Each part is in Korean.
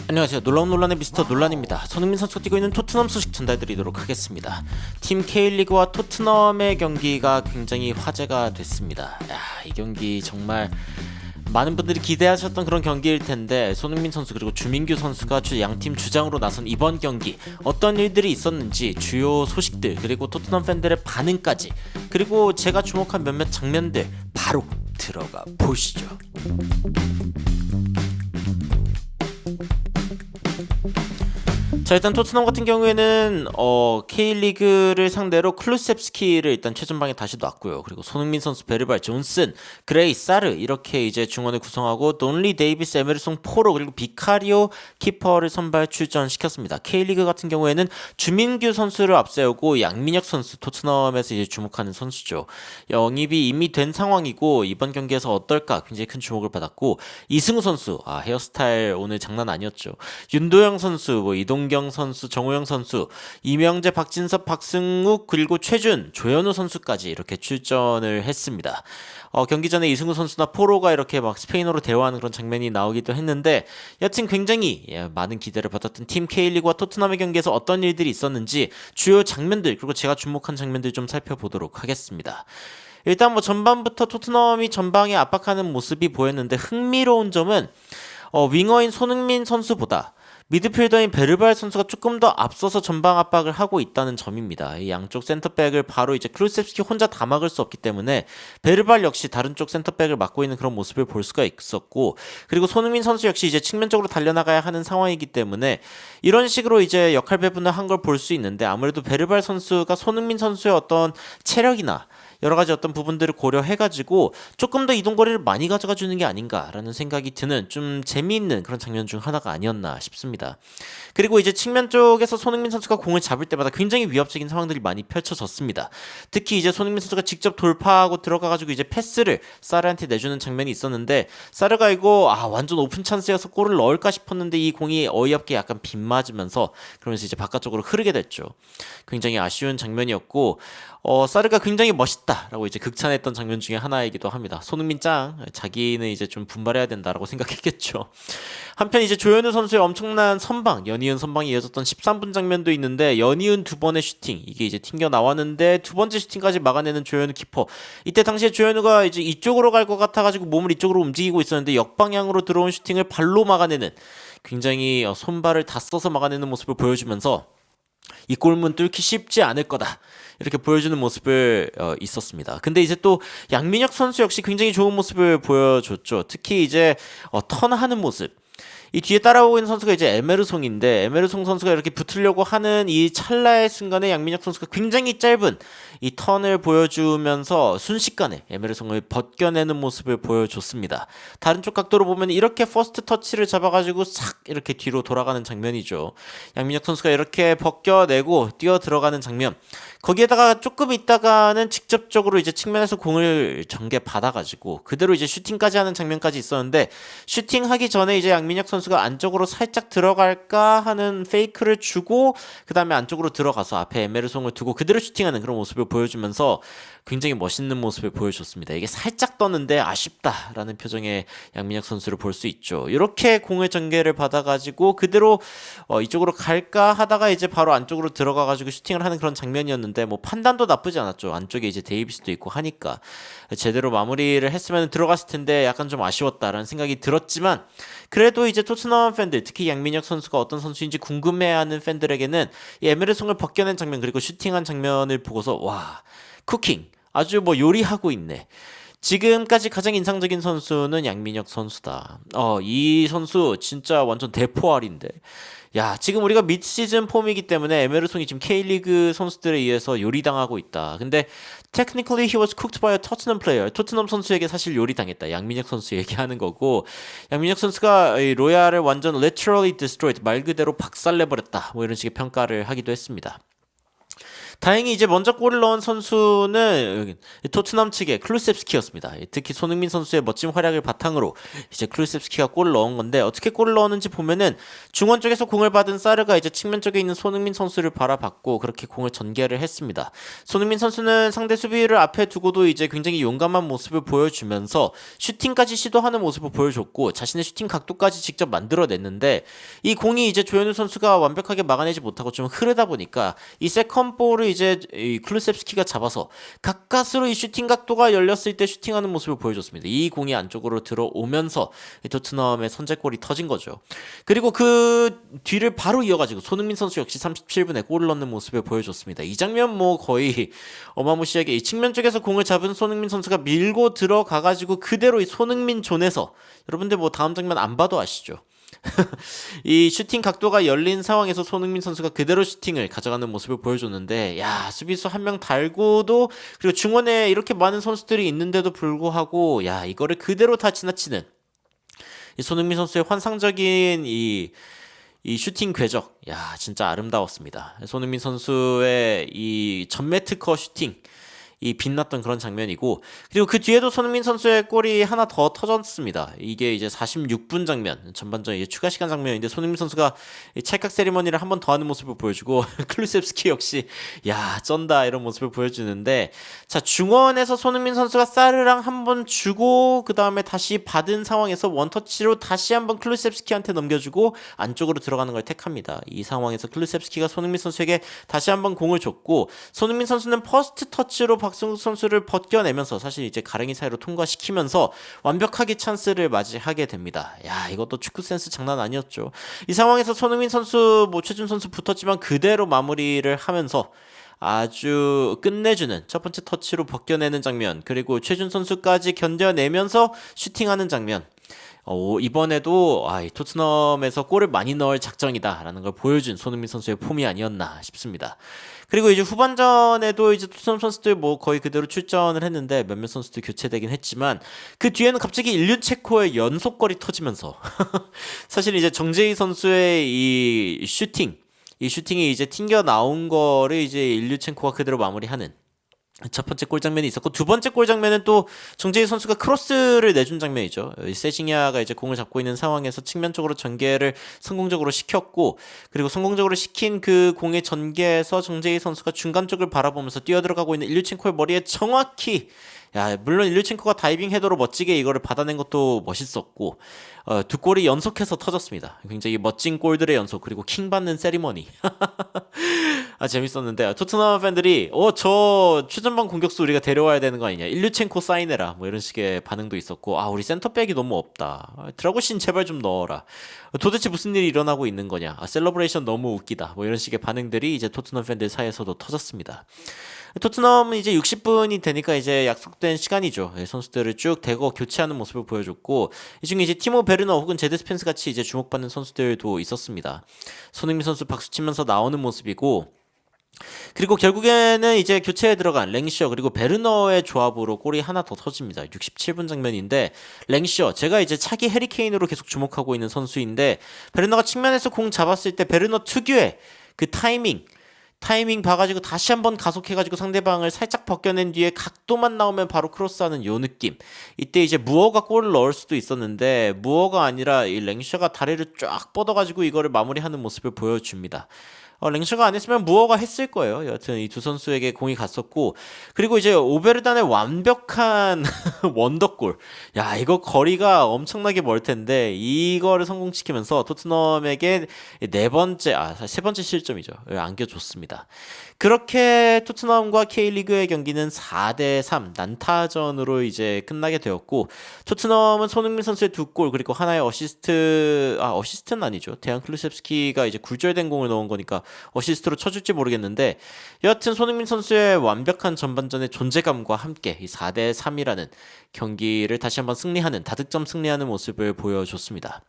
안녕하세요. 놀라운 논란의 미스터 논란입니다. 손흥민 선수가 뛰고 있는 토트넘 소식 전달드리도록 하겠습니다. 팀 K리그와 토트넘의 경기가 굉장히 화제가 됐습니다. 이 경기 정말 많은 분들이 기대하셨던 그런 경기일 텐데, 손흥민 선수 그리고 주민규 선수가 양팀 주장으로 나선 이번 경기 어떤 일들이 있었는지, 주요 소식들, 그리고 토트넘 팬들의 반응까지, 그리고 제가 주목한 몇몇 장면들 바로 들어가 보시죠. 자, 일단 토트넘 같은 경우에는 K리그를 상대로 클루셉스키를 일단 최전방에 다시 놨고요. 그리고 손흥민 선수, 베르발, 존슨, 그레이, 사르 이렇게 이제 중원을 구성하고 돈리, 데이비스, 에메르송, 포로, 그리고 비카리오 키퍼를 선발 출전시켰습니다. K리그 같은 경우에는 주민규 선수를 앞세우고 양민혁 선수, 토트넘에서 이제 주목하는 선수죠. 영입이 이미 된 상황이고 이번 경기에서 어떨까 굉장히 큰 주목을 받았고, 이승우 선수, 헤어스타일 오늘 장난 아니었죠. 윤도영 선수, 이동경 선수, 정우영 선수, 이명재, 박진섭, 박승욱, 그리고 최준, 조현우 선수까지 이렇게 출전을 했습니다. 경기 전에 이승우 선수나 포로가 이렇게 막 스페인어로 대화하는 그런 장면이 나오기도 했는데, 여튼 굉장히 많은 기대를 받았던 팀 K리그와 토트넘의 경기에서 어떤 일들이 있었는지 주요 장면들, 그리고 제가 주목한 장면들 좀 살펴보도록 하겠습니다. 일단 전반부터 토트넘이 전방에 압박하는 모습이 보였는데, 흥미로운 점은 윙어인 손흥민 선수보다 미드필더인 베르발 선수가 조금 더 앞서서 전방 압박을 하고 있다는 점입니다. 이 양쪽 센터백을 바로 이제 클루셉스키 혼자 다 막을 수 없기 때문에 베르발 역시 다른 쪽 센터백을 맡고 있는 그런 모습을 볼 수가 있었고, 그리고 손흥민 선수 역시 이제 측면 쪽으로 달려나가야 하는 상황이기 때문에 이런 식으로 이제 역할 배분을 한 걸 볼 수 있는데, 아무래도 베르발 선수가 손흥민 선수의 어떤 체력이나 여러 가지 어떤 부분들을 고려해가지고 조금 더 이동거리를 많이 가져가 주는 게 아닌가라는 생각이 드는 좀 재미있는 그런 장면 중 하나가 아니었나 싶습니다. 그리고 이제 측면 쪽에서 손흥민 선수가 공을 잡을 때마다 굉장히 위협적인 상황들이 많이 펼쳐졌습니다. 특히 이제 손흥민 선수가 직접 돌파하고 들어가가지고 이제 패스를 사르한테 내주는 장면이 있었는데, 사르가 이거 완전 오픈 찬스여서 골을 넣을까 싶었는데 이 공이 어이없게 약간 빗맞으면서 그러면서 이제 바깥쪽으로 흐르게 됐죠. 굉장히 아쉬운 장면이었고, 사르가 굉장히 멋있다라고 이제 극찬했던 장면 중에 하나이기도 합니다. 손흥민 짱, 자기는 이제 좀 분발해야 된다라고 생각했겠죠. 한편 이제 조현우 선수의 엄청난 선방, 연이은 선방이 이어졌던 13분 장면도 있는데, 연이은 두 번의 슈팅, 이게 이제 튕겨 나왔는데 두 번째 슈팅까지 막아내는 조현우 키퍼. 이때 당시에 조현우가 이제 이쪽으로 갈 것 같아가지고 몸을 이쪽으로 움직이고 있었는데 역방향으로 들어온 슈팅을 발로 막아내는, 굉장히 손발을 다 써서 막아내는 모습을 보여주면서 이 골문 뚫기 쉽지 않을 거다, 이렇게 보여주는 모습을 있었습니다. 근데 이제 또 양민혁 선수 역시 굉장히 좋은 모습을 보여줬죠. 특히 이제 턴하는 모습, 이 뒤에 따라오고 있는 선수가 이제 에메르송인데, 에메르송 선수가 이렇게 붙으려고 하는 이 찰나의 순간에 양민혁 선수가 굉장히 짧은 이 턴을 보여주면서 순식간에 에메르송을 벗겨내는 모습을 보여줬습니다. 다른 쪽 각도로 보면 이렇게 퍼스트 터치를 잡아가지고 싹 이렇게 뒤로 돌아가는 장면이죠. 양민혁 선수가 이렇게 벗겨내고 뛰어 들어가는 장면, 거기에다가 조금 있다가는 직접적으로 이제 측면에서 공을 전개 받아가지고 그대로 이제 슈팅까지 하는 장면까지 있었는데, 슈팅하기 전에 이제 양민혁 선수가 안쪽으로 살짝 들어갈까 하는 페이크를 주고 그 다음에 안쪽으로 들어가서 앞에 에메르송을 두고 그대로 슈팅하는 그런 모습을 보여주면서 굉장히 멋있는 모습을 보여줬습니다. 이게 살짝 떴는데 아쉽다라는 표정의 양민혁 선수를 볼 수 있죠. 이렇게 공을 전개를 받아가지고 그대로 이쪽으로 갈까 하다가 이제 바로 안쪽으로 들어가가지고 슈팅을 하는 그런 장면이었는데, 판단도 나쁘지 않았죠. 안쪽에 이제 데이비스도 있고 하니까 제대로 마무리를 했으면 들어갔을 텐데 약간 좀 아쉬웠다라는 생각이 들었지만, 그래도 이제 토트넘 팬들, 특히 양민혁 선수가 어떤 선수인지 궁금해하는 팬들에게는 이 에메르송을 벗겨낸 장면, 그리고 슈팅한 장면을 보고서 와, 쿠킹, 아주 요리하고 있네, 지금까지 가장 인상적인 선수는 양민혁 선수다. 이 선수 진짜 완전 대포알인데, 야, 지금 우리가 미드시즌 폼이기 때문에 에메르송이 지금 K리그 선수들에 의해서 요리당하고 있다. 근데 technically he was cooked by a Tottenham player. 토트넘 선수에게 사실 요리당했다, 양민혁 선수 얘기하는 거고, 양민혁 선수가 이 로얄을 완전 literally destroyed, 말 그대로 박살내버렸다, 이런 식의 평가를 하기도 했습니다. 다행히 이제 먼저 골을 넣은 선수는 토트넘 측의 클루셉스키였습니다. 특히 손흥민 선수의 멋진 활약을 바탕으로 이제 클루셉스키가 골을 넣은 건데, 어떻게 골을 넣었는지 보면은 중원 쪽에서 공을 받은 사르가 이제 측면 쪽에 있는 손흥민 선수를 바라봤고 그렇게 공을 전개를 했습니다. 손흥민 선수는 상대 수비를 앞에 두고도 이제 굉장히 용감한 모습을 보여주면서 슈팅까지 시도하는 모습을 보여줬고 자신의 슈팅 각도까지 직접 만들어냈는데, 이 공이 이제 조현우 선수가 완벽하게 막아내지 못하고 좀 흐르다 보니까 이 세컨 볼을 이제 이 클루셉스키가 잡아서 가까스로 이 슈팅 각도가 열렸을 때 슈팅하는 모습을 보여줬습니다. 이 공이 안쪽으로 들어오면서 토트넘의 선제골이 터진 거죠. 그리고 그 뒤를 바로 이어가지고 손흥민 선수 역시 37분에 골을 넣는 모습을 보여줬습니다. 이 장면 뭐 거의 어마무시하게 이 측면 쪽에서 공을 잡은 손흥민 선수가 밀고 들어가가지고 그대로 이 손흥민 존에서, 여러분들 뭐 다음 장면 안 봐도 아시죠? 이 슈팅 각도가 열린 상황에서 손흥민 선수가 그대로 슈팅을 가져가는 모습을 보여줬는데, 야, 수비수 한 명 달고도, 그리고 중원에 이렇게 많은 선수들이 있는데도 불구하고 야, 이거를 그대로 다 지나치는 이 손흥민 선수의 환상적인 이 슈팅 궤적, 야, 진짜 아름다웠습니다. 손흥민 선수의 이 전매 특허 슈팅, 이 빛났던 그런 장면이고, 그리고 그 뒤에도 손흥민 선수의 골이 하나 더 터졌습니다. 이게 이제 46분 장면, 전반전 이제 추가 시간 장면인데 손흥민 선수가 이 찰칵 세리머니를 한 번 더 하는 모습을 보여주고 클루셉스키 역시 야, 쩐다 이런 모습을 보여주는데, 자, 중원에서 손흥민 선수가 사르랑 한 번 주고 그 다음에 다시 받은 상황에서 원터치로 다시 한번 클루셉스키한테 넘겨주고 안쪽으로 들어가는 걸 택합니다. 이 상황에서 클루셉스키가 손흥민 선수에게 다시 한번 공을 줬고, 손흥민 선수는 퍼스트 터치로 박승수 선수를 벗겨내면서 사실 이제 가랭이 사이로 통과시키면서 완벽하게 찬스를 맞이하게 됩니다. 야, 이것도 축구 센스 장난 아니었죠. 이 상황에서 손흥민 선수, 뭐 최준 선수 붙었지만 그대로 마무리를 하면서 아주 끝내주는 첫 번째 터치로 벗겨내는 장면, 그리고 최준 선수까지 견뎌내면서 슈팅하는 장면. 이번에도 이 토트넘에서 골을 많이 넣을 작정이다라는 걸 보여준 손흥민 선수의 폼이 아니었나 싶습니다. 그리고 이제 후반전에도 이제 토트넘 선수들 뭐 거의 그대로 출전을 했는데 몇몇 선수들 교체되긴 했지만, 그 뒤에는 갑자기 일류체코의 연속골이 터지면서 사실 이제 정재희 선수의 이 슈팅이 이제 튕겨 나온 거를 이제 일류첸코가 그대로 마무리하는 첫 번째 골 장면이 있었고, 두 번째 골 장면은 또 정재희 선수가 크로스를 내준 장면이죠. 세징야가 이제 공을 잡고 있는 상황에서 측면 쪽으로 전개를 성공적으로 시켰고, 그리고 성공적으로 시킨 그 공의 전개에서 정재희 선수가 중간 쪽을 바라보면서 뛰어들어가고 있는 일류첸코의 머리에 정확히, 야, 물론 일류첸코가 다이빙 헤더로 멋지게 이거를 받아낸 것도 멋있었고, 두 골이 연속해서 터졌습니다. 굉장히 멋진 골들의 연속, 그리고 킹 받는 세리머니. 재밌었는데, 토트넘 팬들이 저 최전방 공격수 우리가 데려와야 되는 거 아니냐, 일류첸코 사인해라, 뭐 이런 식의 반응도 있었고, 우리 센터백이 너무 없다, 드라고신 제발 좀 넣어라, 도대체 무슨 일이 일어나고 있는 거냐, 셀러브레이션 너무 웃기다, 뭐 이런 식의 반응들이 이제 토트넘 팬들 사이에서도 터졌습니다. 토트넘은 이제 60분이 되니까 이제 약속된 시간이죠. 선수들을 쭉 대거 교체하는 모습을 보여줬고, 이 중에 이제 티모 베르너 혹은 제드 스펜스 같이 이제 주목받는 선수들도 있었습니다. 손흥민 선수 박수 치면서 나오는 모습이고, 그리고 결국에는 이제 교체에 들어간 랭시어 그리고 베르너의 조합으로 골이 하나 더 터집니다. 67분 장면인데, 랭시어, 제가 이제 차기 해리케인으로 계속 주목하고 있는 선수인데, 베르너가 측면에서 공 잡았을 때 베르너 특유의 그 타이밍 봐가지고 다시 한번 가속해가지고 상대방을 살짝 벗겨낸 뒤에 각도만 나오면 바로 크로스하는 요 느낌. 이때 이제 무어가 골을 넣을 수도 있었는데, 무어가 아니라 이 랭셔가 다리를 쫙 뻗어가지고 이거를 마무리하는 모습을 보여줍니다. 랭셔가 안 했으면 무어가 했을 거예요. 여하튼 이 두 선수에게 공이 갔었고, 그리고 이제 오베르단의 완벽한 원더골. 야, 이거 거리가 엄청나게 멀 텐데 이거를 성공시키면서 토트넘에게 세 번째 실점이죠. 안겨줬습니다. 그렇게 토트넘과 K리그의 경기는 4대3 난타전으로 이제 끝나게 되었고, 토트넘은 손흥민 선수의 두 골 그리고 하나의 어시스트는 아니죠. 데안 클루셉스키가 이제 굴절된 공을 넣은 거니까 어시스트로 쳐줄지 모르겠는데, 여하튼 손흥민 선수의 완벽한 전반전의 존재감과 함께 이 4대3이라는 경기를 다시 한번 다득점 승리하는 모습을 보여줬습니다.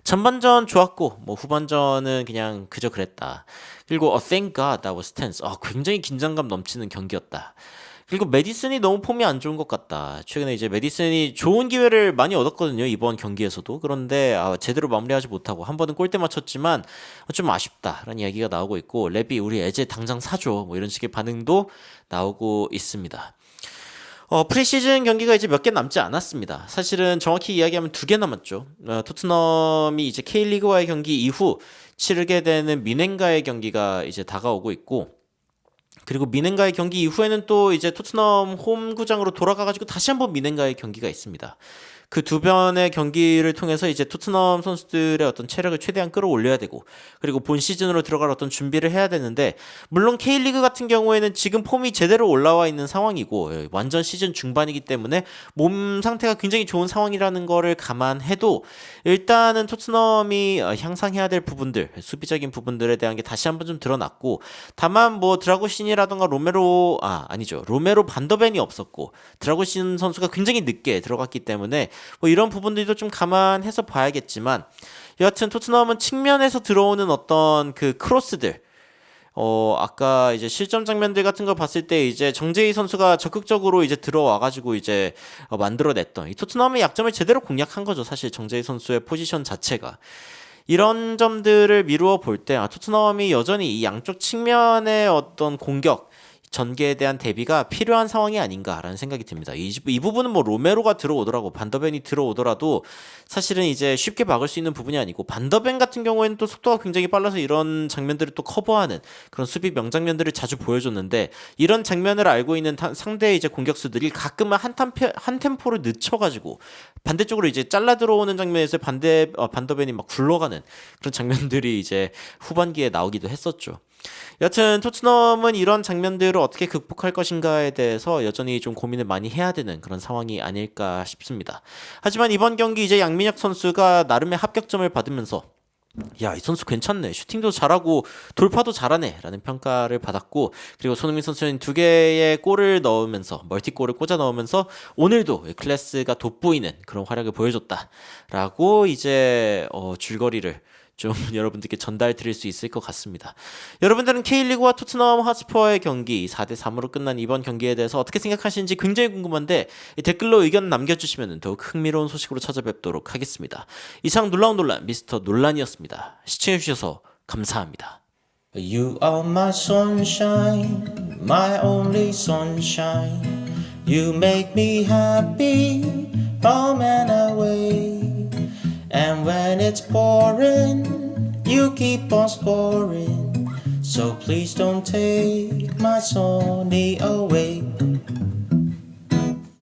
전반전 좋았고, 뭐 후반전은 그냥 그저 그랬다. 그리고 thank God that was tense. 굉장히 긴장감 넘치는 경기였다. 그리고 메디슨이 너무 폼이 안 좋은 것 같다. 최근에 이제 메디슨이 좋은 기회를 많이 얻었거든요. 이번 경기에서도. 그런데 제대로 마무리하지 못하고 한 번은 골대 맞췄지만 좀 아쉽다라는 이야기가 나오고 있고, 랩이 우리 애제 당장 사줘 뭐 이런 식의 반응도 나오고 있습니다. 프리시즌 경기가 이제 몇 개 남지 않았습니다. 사실은 정확히 이야기하면 2개 남았죠. 토트넘이 이제 K리그와의 경기 이후 치르게 되는 미넨과의 경기가 이제 다가오고 있고, 그리고 미넨과의 경기 이후에는 또 이제 토트넘 홈구장으로 돌아가가지고 다시 한번 미넨과의 경기가 있습니다. 그 두 번의 경기를 통해서 이제 토트넘 선수들의 어떤 체력을 최대한 끌어올려야 되고, 그리고 본 시즌으로 들어갈 어떤 준비를 해야 되는데, 물론 K리그 같은 경우에는 지금 폼이 제대로 올라와 있는 상황이고 완전 시즌 중반이기 때문에 몸 상태가 굉장히 좋은 상황이라는 거를 감안해도 일단은 토트넘이 향상해야 될 부분들, 수비적인 부분들에 대한 게 다시 한번 좀 드러났고, 다만 뭐 드라고신이라던가 로메로 반더벤이 없었고 드라고신 선수가 굉장히 늦게 들어갔기 때문에 뭐 이런 부분들도 좀 감안해서 봐야겠지만, 여하튼 토트넘은 측면에서 들어오는 어떤 그 크로스들, 아까 이제 실점 장면들 같은 거 봤을 때 이제 정재희 선수가 적극적으로 이제 들어와가지고 이제 만들어냈던 이 토트넘의 약점을 제대로 공략한 거죠. 사실 정재희 선수의 포지션 자체가. 이런 점들을 미루어 볼 때 토트넘이 여전히 이 양쪽 측면의 어떤 공격 전개에 대한 대비가 필요한 상황이 아닌가라는 생각이 듭니다. 이 부분은 뭐 로메로가 들어오더라고 반더벤이 들어오더라도 사실은 이제 쉽게 막을 수 있는 부분이 아니고, 반더벤 같은 경우에는 또 속도가 굉장히 빨라서 이런 장면들을 또 커버하는 그런 수비 명장면들을 자주 보여줬는데, 이런 장면을 알고 있는 상대 이제 공격수들이 가끔은 한 템포를 늦춰가지고 반대쪽으로 이제 잘라 들어오는 장면에서 반더벤이 막 굴러가는 그런 장면들이 이제 후반기에 나오기도 했었죠. 여튼 토트넘은 이런 장면들을 어떻게 극복할 것인가에 대해서 여전히 좀 고민을 많이 해야 되는 그런 상황이 아닐까 싶습니다. 하지만 이번 경기 이제 양민혁 선수가 나름의 합격점을 받으면서 야, 이 선수 괜찮네, 슈팅도 잘하고 돌파도 잘하네 라는 평가를 받았고, 그리고 손흥민 선수는 2개의 골을 넣으면서 멀티골을 꽂아 넣으면서 오늘도 클래스가 돋보이는 그런 활약을 보여줬다 라고 이제 줄거리를 좀 여러분들께 전달 드릴 수 있을 것 같습니다. 여러분들은 K리그와 토트넘 핫스퍼의 경기 4대3으로 끝난 이번 경기에 대해서 어떻게 생각하시는지 굉장히 궁금한데, 댓글로 의견 남겨주시면 더욱 흥미로운 소식으로 찾아뵙도록 하겠습니다. 이상 놀라운 논란 미스터 논란이었습니다. 시청해주셔서 감사합니다. You are my sunshine, my only sunshine. You make me happy, home and away. And when it's pouring, you keep on scoring. So please don't take my Sony away.